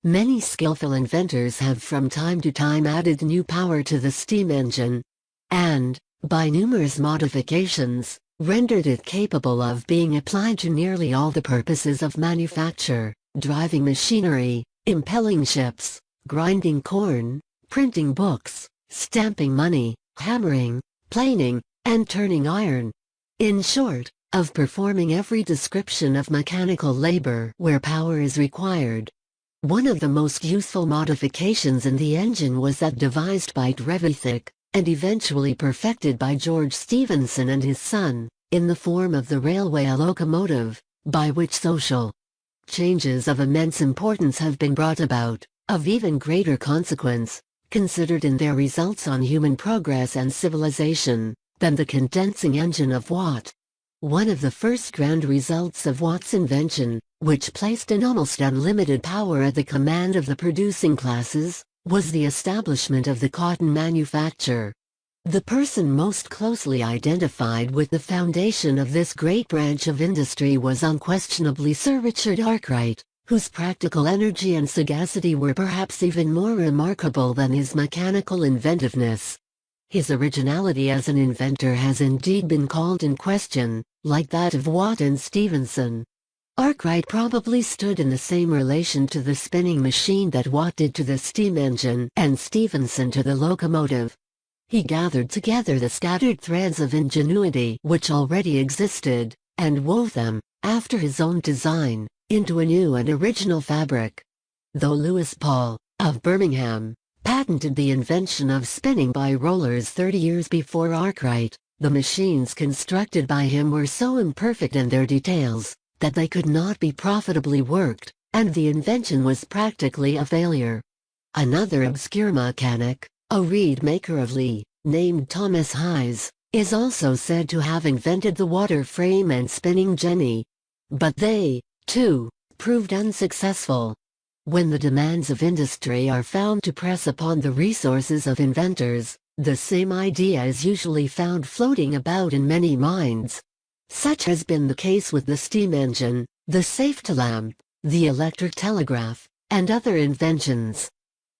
Many skillful inventors have from time to time added new power to the steam engine, and, by numerous modifications, rendered it capable of being applied to nearly all the purposes of manufacture, driving machinery, impelling ships, grinding corn, printing books, stamping money, hammering, planing, and turning iron. In short, of performing every description of mechanical labor where power is required. One of the most useful modifications in the engine was that devised by Trevithick, and eventually perfected by George Stephenson and his son, in the form of the railway locomotive, by which social changes of immense importance have been brought about, of even greater consequence, considered in their results on human progress and civilization, than the condensing engine of Watt. One of the first grand results of Watt's invention, which placed an almost unlimited power at the command of the producing classes, was the establishment of the cotton manufacture. The person most closely identified with the foundation of this great branch of industry was unquestionably Sir Richard Arkwright, whose practical energy and sagacity were perhaps even more remarkable than his mechanical inventiveness. His originality as an inventor has indeed been called in question, like that of Watt and Stephenson. Arkwright probably stood in the same relation to the spinning machine that Watt did to the steam engine and Stephenson to the locomotive. He gathered together the scattered threads of ingenuity which already existed, and wove them, after his own design, into a new and original fabric. Though Lewis Paul, of Birmingham, patented the invention of spinning by rollers 30 years before Arkwright, the machines constructed by him were so imperfect in their details, that they could not be profitably worked, and the invention was practically a failure. Another obscure mechanic, a reed maker of Lee, named Thomas Hayes, is also said to have invented the water frame and spinning jenny. But they, too, proved unsuccessful. When the demands of industry are found to press upon the resources of inventors, the same idea is usually found floating about in many minds. Such has been the case with the steam engine, the safety lamp, the electric telegraph, and other inventions.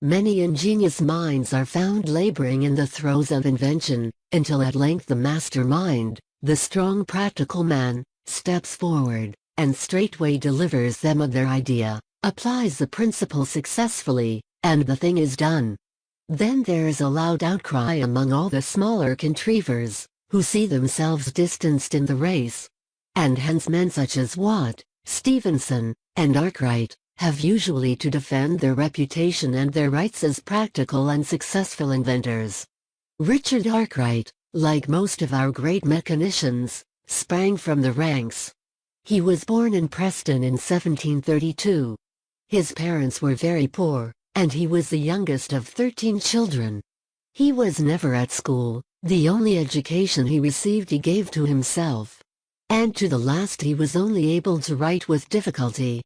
Many ingenious minds are found laboring in the throes of invention, until at length the mastermind, the strong practical man, steps forward, and straightway delivers them of their idea, applies the principle successfully, and the thing is done. Then there is a loud outcry among all the smaller contrivers, who see themselves distanced in the race. And hence men such as Watt, Stephenson, and Arkwright, have usually to defend their reputation and their rights as practical and successful inventors. Richard Arkwright, like most of our great mechanicians, sprang from the ranks. He was born in Preston in 1732. His parents were very poor, and he was the youngest of 13 children. He was never at school, the only education he received he gave to himself. And to the last he was only able to write with difficulty.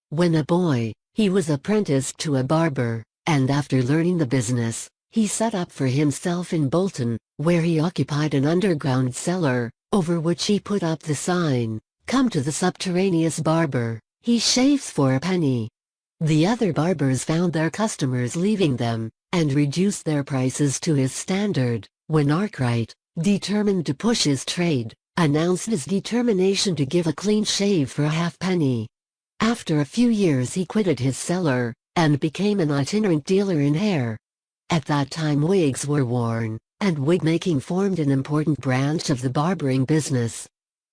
When a boy, he was apprenticed to a barber, and after learning the business, he set up for himself in Bolton, where he occupied an underground cellar, over which he put up the sign, "Come to the subterraneous barber, he shaves for a penny." The other barbers found their customers leaving them, and reduced their prices to his standard, when Arkwright, determined to push his trade, announced his determination to give a clean shave for a halfpenny. After a few years he quitted his cellar, and became an itinerant dealer in hair. At that time wigs were worn, and wig-making formed an important branch of the barbering business.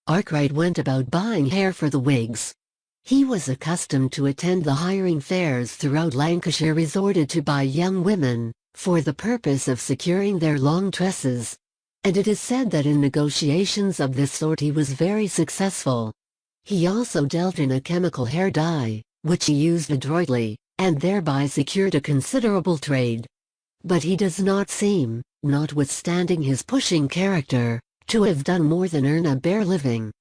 Arkwright went about buying hair for the wigs. He was accustomed to attend the hiring fairs throughout Lancashire resorted to by young women, for the purpose of securing their long tresses. And it is said that in negotiations of this sort he was very successful. He also dealt in a chemical hair dye, which he used adroitly, and thereby secured a considerable trade. But he does not seem, notwithstanding his pushing character, to have done more than earn a bare living.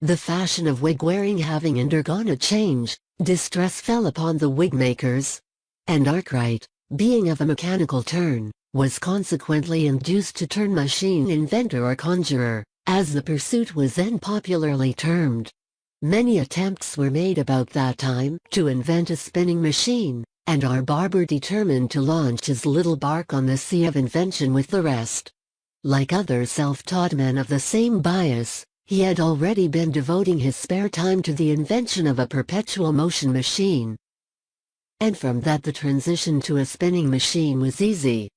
The fashion of wig-wearing having undergone a change, distress fell upon the wig-makers. And Arkwright, being of a mechanical turn, was consequently induced to turn machine inventor or conjurer, as the pursuit was then popularly termed. Many attempts were made about that time to invent a spinning machine, and our barber determined to launch his little bark on the sea of invention with the rest. Like other self-taught men of the same bias, he had already been devoting his spare time to the invention of a perpetual motion machine. And from that the transition to a spinning machine was easy.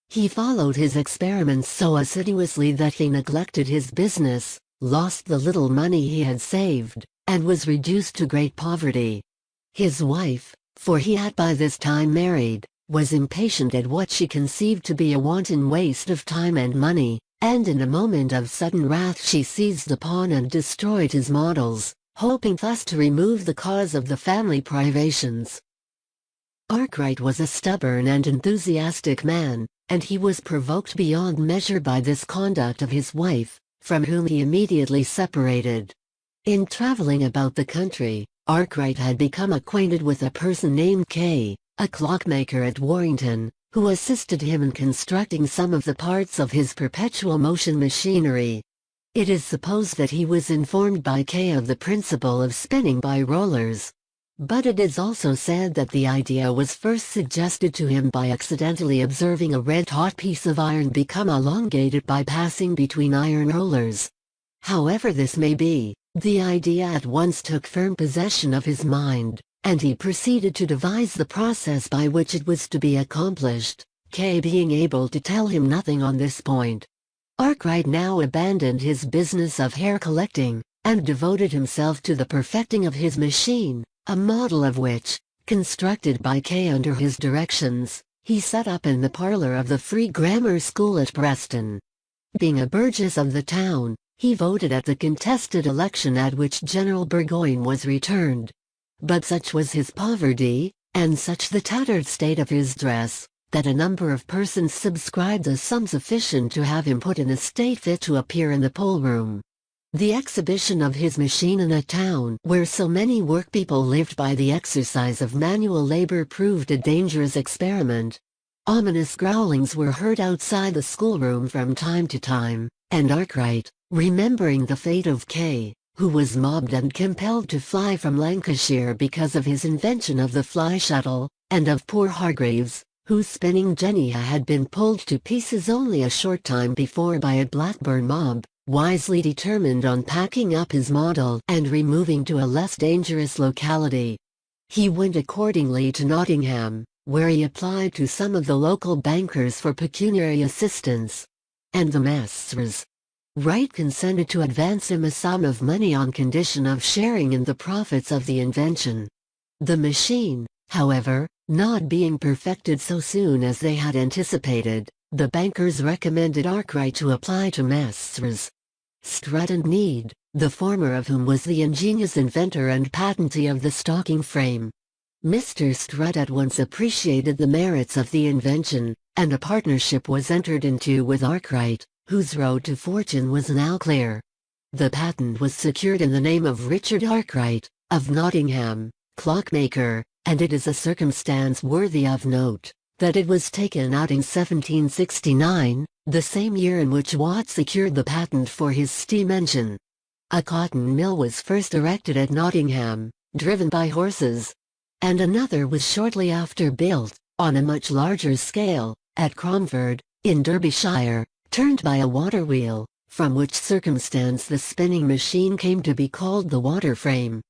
He followed his experiments so assiduously that he neglected his business, lost the little money he had saved, and was reduced to great poverty. His wife, for he had by this time married, was impatient at what she conceived to be a wanton waste of time and money, and in a moment of sudden wrath she seized upon and destroyed his models, hoping thus to remove the cause of the family privations. Arkwright was a stubborn and enthusiastic man, and he was provoked beyond measure by this conduct of his wife, from whom he immediately separated. In traveling about the country, Arkwright had become acquainted with a person named Kay, a clockmaker at Warrington, who assisted him in constructing some of the parts of his perpetual motion machinery. It is supposed that he was informed by Kay of the principle of spinning by rollers. But it is also said that the idea was first suggested to him by accidentally observing a red-hot piece of iron become elongated by passing between iron rollers. However this may be, the idea at once took firm possession of his mind, and he proceeded to devise the process by which it was to be accomplished, Kay being able to tell him nothing on this point. Arkwright now abandoned his business of hair collecting, and devoted himself to the perfecting of his machine, a model of which, constructed by Kay under his directions, he set up in the parlor of the Free Grammar School at Preston. Being a burgess of the town, he voted at the contested election at which General Burgoyne was returned. But such was his poverty, and such the tattered state of his dress, that a number of persons subscribed a sum sufficient to have him put in a state fit to appear in the poll room. The exhibition of his machine in a town where so many workpeople lived by the exercise of manual labor proved a dangerous experiment. Ominous growlings were heard outside the schoolroom from time to time, and Arkwright, remembering the fate of Kay, who was mobbed and compelled to fly from Lancashire because of his invention of the fly shuttle, and of poor Hargreaves, whose spinning jenny had been pulled to pieces only a short time before by a Blackburn mob, wisely determined on packing up his model and removing to a less dangerous locality. He went accordingly to Nottingham, where he applied to some of the local bankers for pecuniary assistance. And the Messrs. Wright consented to advance him a sum of money on condition of sharing in the profits of the invention. The machine, however, not being perfected so soon as they had anticipated, the bankers recommended Arkwright to apply to Messrs. Strutt and Need, the former of whom was the ingenious inventor and patentee of the stocking frame. Mr. Strutt at once appreciated the merits of the invention, and a partnership was entered into with Arkwright, whose road to fortune was now clear. The patent was secured in the name of Richard Arkwright, of Nottingham, clockmaker, and it is a circumstance worthy of note, that it was taken out in 1769, the same year in which Watt secured the patent for his steam engine. A cotton mill was first erected at Nottingham, driven by horses. And another was shortly after built, on a much larger scale, at Cromford, in Derbyshire, turned by a water wheel, from which circumstance the spinning machine came to be called the water frame.